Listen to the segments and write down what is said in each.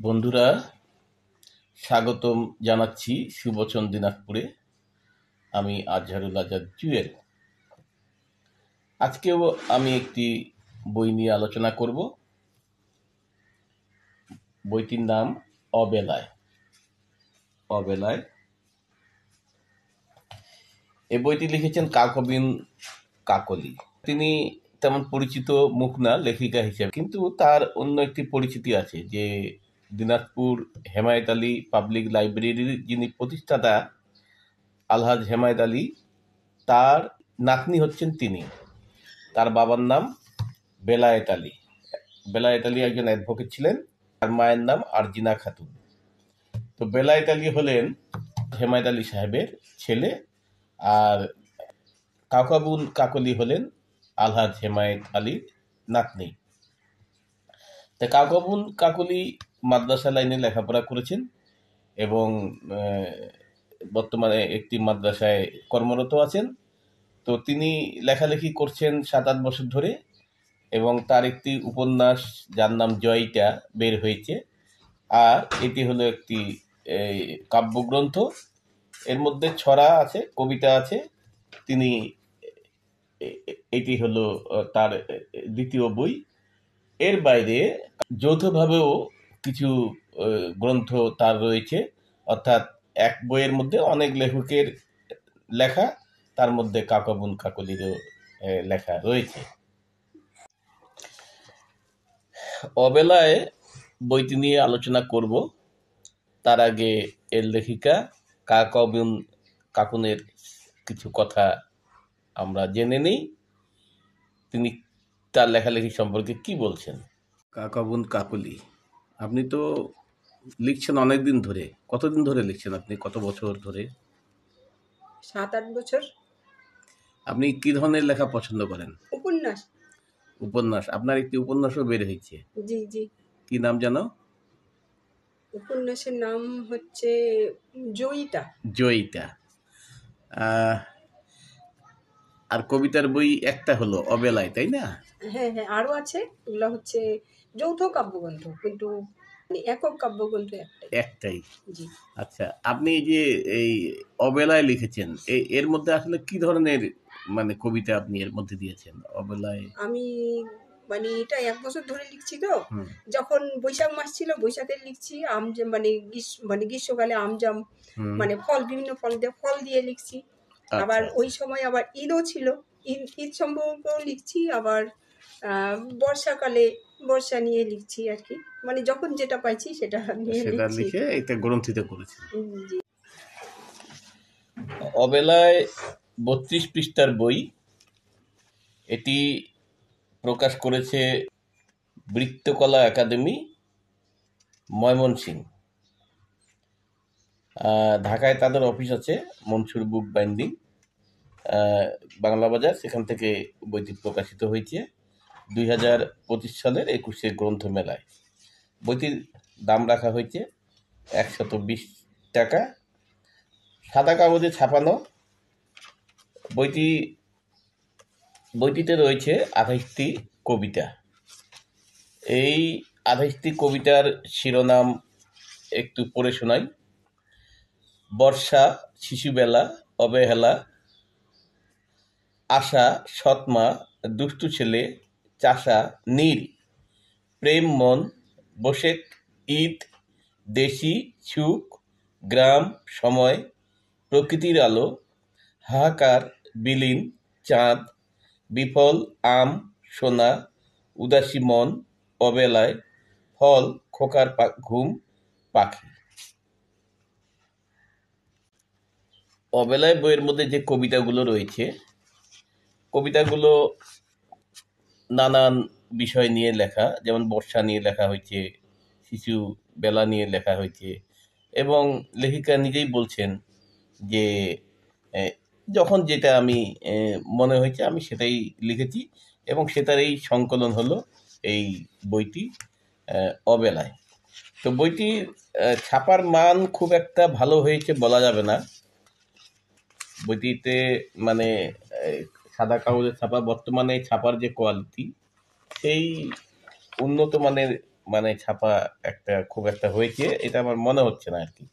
বন্ধুরা, স্বাগতম জানাচ্ছি শুভচন দিনাজপুরে। আমি আজহারুল আজাদ জুয়েল। আজকেও আমি একটি বই নিয়ে আলোচনা করব। বইটির নাম অবেলায়। অবেলায় এই বইটি লিখেছেন কাকবিন কাকলি। তিনি তেমন পরিচিত মুখ না লেখিকা হিসেবে, কিন্তু তার অন্য একটি পরিচিতি আছে, যে দিনাজপুর হেমায়েত আলী পাবলিক লাইব্রেরির যিনি প্রতিষ্ঠাতা আলহাজ হেমায়েত আলী, তার নাতনি হচ্ছেন তিনি। তার বাবার নাম বেলায়েত আলী। বেলায়েত আলী একজন অ্যাডভোকেট ছিলেন। তার মায়ের নাম আরজিনা খাতুন। তো বেলায়েত আলী হলেন হেমায়েত আলী সাহেবের ছেলে, আর কাকাবুন কাকলি হলেন আলহাজ হেমায়েত আলীর নাতনি। তা কাকাবুন কাকলি মাদ্রাসা লাইনে লেখাপড়া করেছেন এবং বর্তমানে একটি মাদ্রাসায় কর্মরত আছেন। তো তিনি লেখালেখি করছেন 7-8 বছর ধরে, এবং তার একটি উপন্যাস যার নাম জয়িতা বের হয়েছে। আর এটি হলো একটি কাব্যগ্রন্থ। এর মধ্যে ছড়া আছে, কবিতা আছে। তিনি এটি হলো তার দ্বিতীয় বই। এর বাইরে যৌথভাবেও কিছু গ্রন্থ তার রয়েছে, অর্থাৎ এক বইয়ের মধ্যে অনেক লেখকের লেখা, তার মধ্যে কাকাবুন কাকলিরও লেখা রয়েছে। অবেলায় বইটি নিয়ে আলোচনা করব। তার আগে এর লেখিকা কাকাবুন কাকুনের কিছু কথা আমরা জেনে নিই। তিনি তার লেখালেখি সম্পর্কে কি বলছেন। কাকাবুন কাকলি, আপনি তো লিখছেন অনেক দিন ধরে। কতদিন ধরে লিখছেন আপনি? কত বছর ধরে? 7-8 বছর। আপনি কি ধরনের লেখা পছন্দ করেন? উপন্যাস। উপন্যাস। আপনার একটি উপন্যাসও বের হয়েছে। জি জি। কি নাম জানো? উপন্যাসের নাম হচ্ছে জয়িতা। জয়িতা। আর কবিতার বই একটা হলো অবেলায়, তাই না? হ্যাঁ হ্যাঁ, আরো আছে। এগুলো হচ্ছে যৌথ কাব্যগ্রন্থ, কিন্তু একক কাব্যগ্রন্থ একটাই। জি। আচ্ছা, আপনি যে এই অবেলায় লিখেছেন, এর মধ্যে আসলে কি ধরনের কবিতা আপনি এর মধ্যে দিয়েছেন অবেলায়? আমি এটা 1 বছর ধরে লিখছি। তো যখন বৈশাখ মাস ছিল, বৈশাখে লিখছি। আম গ্রীষ্মকালে আমজাম ফল, বিভিন্ন ফল দিয়ে লিখছি। আবার ওই সময় আবার ঈদও ছিল, ঈদ সম্পর্কেও লিখছি। আবার বর্ষাকালে বর্ষা নিয়ে লিখছি আর কি। যখন যেটা পাইছি সেটা নিয়ে লিখে এটা গ্রন্থিত করেছি। জি। অবেলায় 32 পৃষ্ঠার বই। এটি প্রকাশ করেছে বৃত্তকলা একাডেমি, ময়মনসিংহ। ঢাকায় তাদের অফিস আছে, মনসুর বুক বাইন্ডিং, বাংলা বাজার। সেখান থেকে বইটি প্রকাশিত হয়েছে 2025 সালের 21শে গ্রন্থ মেলায়। বইটির দাম রাখা হয়েছে 120 টাকা। সাদা কাগজে ছাপানো। বইটিতে রয়েছে 28টি কবিতা। এই 28টি কবিতার শিরোনাম একটু পড়ে শোনাই। বর্ষা, শিশুবেলা, অবহেলা, আশা, সৎমা, দুষ্টু ছেলে, চাষা, নীল, প্রেম মন, বসেক, ঈদ, দেশি, সুখ, গ্রাম, সময়, প্রকৃতির আলো, হাহাকার, বিলীন, চাঁদ, বিফল, আম, সোনা, উদাসী মন, অবেলায়, ফল, খোকার ঘুম, পাখি। অবেলায় বইয়ের মধ্যে যে কবিতাগুলো রয়েছে, কবিতাগুলো নানান বিষয় নিয়ে লেখা। যেমন বর্ষা নিয়ে লেখা হয়েছে, শিশু বেলা নিয়ে লেখা হয়েছে, এবং লেখিকা নিজেই বলছেন যে যখন যেটা আমি মনে হয়েছে আমি সেটাই লিখেছি, এবং সেটার এই সংকলন হলো এই বইটি অবেলায়। তো বইটি ছাপার মান খুব একটা ভালো হয়েছে বলা যাবে না। বইটিতে সাদা কাগজের ছাপা। বর্তমানে ছাপার যে কোয়ালিটি, সেই উন্নত মানের মানে ছাপা একটা খুব একটা হয়েছে এটা আমার মনে হচ্ছে না আর কি।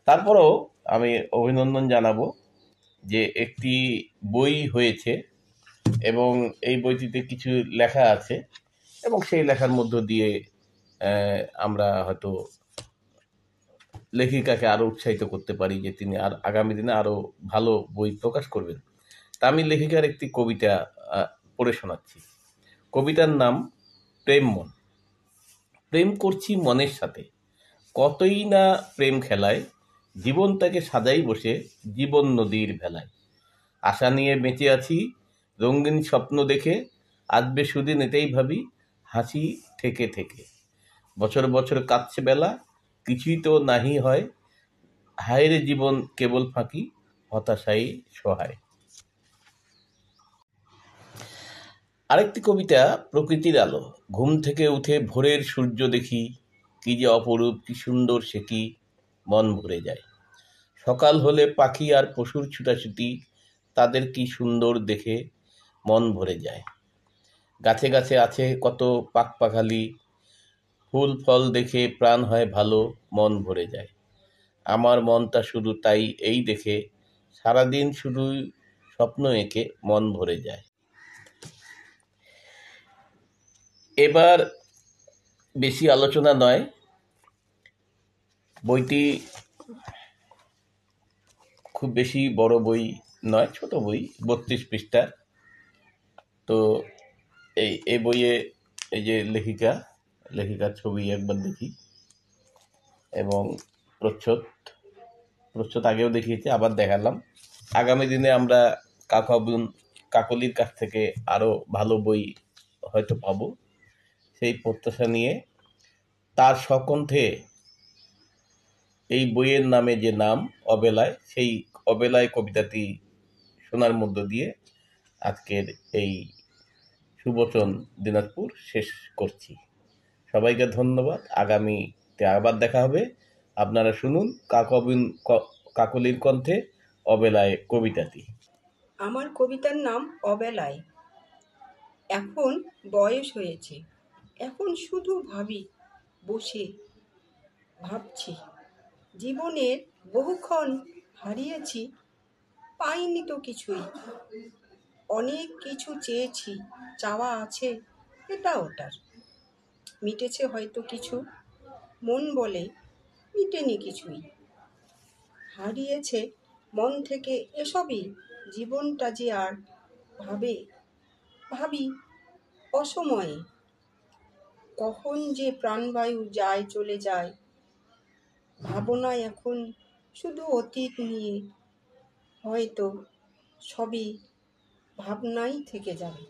তারপরেও আমি অভিনন্দন জানাবো যে একটি বই হয়েছে এবং এই বইটিতে কিছু লেখা আছে এবং সেই লেখার মধ্য দিয়ে আমরা হয়তো লেখিকাকে আরো উৎসাহিত করতে পারি যে তিনি আর আগামী দিনে আরো ভালো বই প্রকাশ করবেন। তা আমি লেখিকার একটি কবিতা পড়ে শোনাচ্ছি। কবিতার নাম প্রেম মন। প্রেম করছি মনের সাথে, কতই না প্রেম খেলায়, জীবনটাকে সাজাই বসে জীবন নদীর ভেলায়। আশা নিয়ে বেঁচে আছি রঙিন স্বপ্ন দেখে, আসবে সুদিন এটাই ভাবি হাসি থেকে থেকে। বছর বছর কাটছে বেলা, কিছুই তো নাহি হয়, হায়রে জীবন কেবল ফাঁকি, হতাশাই সহায়। আরেকটি কবিতা প্রকৃতির আলো। ঘুম থেকে উঠে ভোরের সূর্য দেখি, কি যে অপরূপ কি সুন্দর সে কি, মন ভরে যায়। সকাল হলে পাখি আর পশুর ছুটাছুটি, তাদের কি সুন্দর দেখে মন ভরে যায়। গাছে গাছে আছে কত পাখপাখালি, ফুল ফল দেখে প্রাণ হয় ভালো, মন ভরে যায়। আমার মনটা শুধু তাই এই দেখে, সারাদিন শুধুই স্বপ্ন এঁকে মন ভরে যায়। এবার বেশি আলোচনা নয়, বইটি খুব বেশি বড় বই নয়, ছোট বই, 32 পৃষ্ঠার। তো এই বইয়ে এই যে লেখিকার ছবি একবার দেখি এবং প্রচ্ছদ প্রচ্ছদ আগেও দেখিয়েছি, আবার দেখালাম। আগামী দিনে আমরা কাকলির কাছ থেকে আরো ভালো বই হয়তো পাবো, সেই প্রত্যাশা নিয়ে তার সকণ্ঠে এই বইয়ের নামে যে নাম অবেলায়, সেই অবেলায় কবিতাটি শোনার মধ্য দিয়ে আজকের এই সুবচন দিনাজপুর শেষ করছি। সবাইকে ধন্যবাদ। আগামীতে আবার দেখা হবে। আপনারা শুনুন কাকলির কণ্ঠে অবেলায় কবিতাটি। আমার কবিতার নাম অবেলায়। এখন বয়স হয়েছে, এখন শুধু বসে ভাবছি জীবনের বহুক্ষণ হারিয়েছি, পাইনি তো কিছুই। অনেক কিছু চেয়েছি, চাওয়া আছে এটা ওটার, মিটেছে হয়তো কিছু, মন বলে মিটেনি কিছুই। হারিয়েছে মন থেকে এসবই, জীবনটা যে আর ভাবি অসময়ে, কখন যে প্রাণবায়ু যায় চলে যায়। ভাবনায় এখন শুধু অতীত নিয়ে, হয়তো সবই ভাবনাই থেকে যাবে।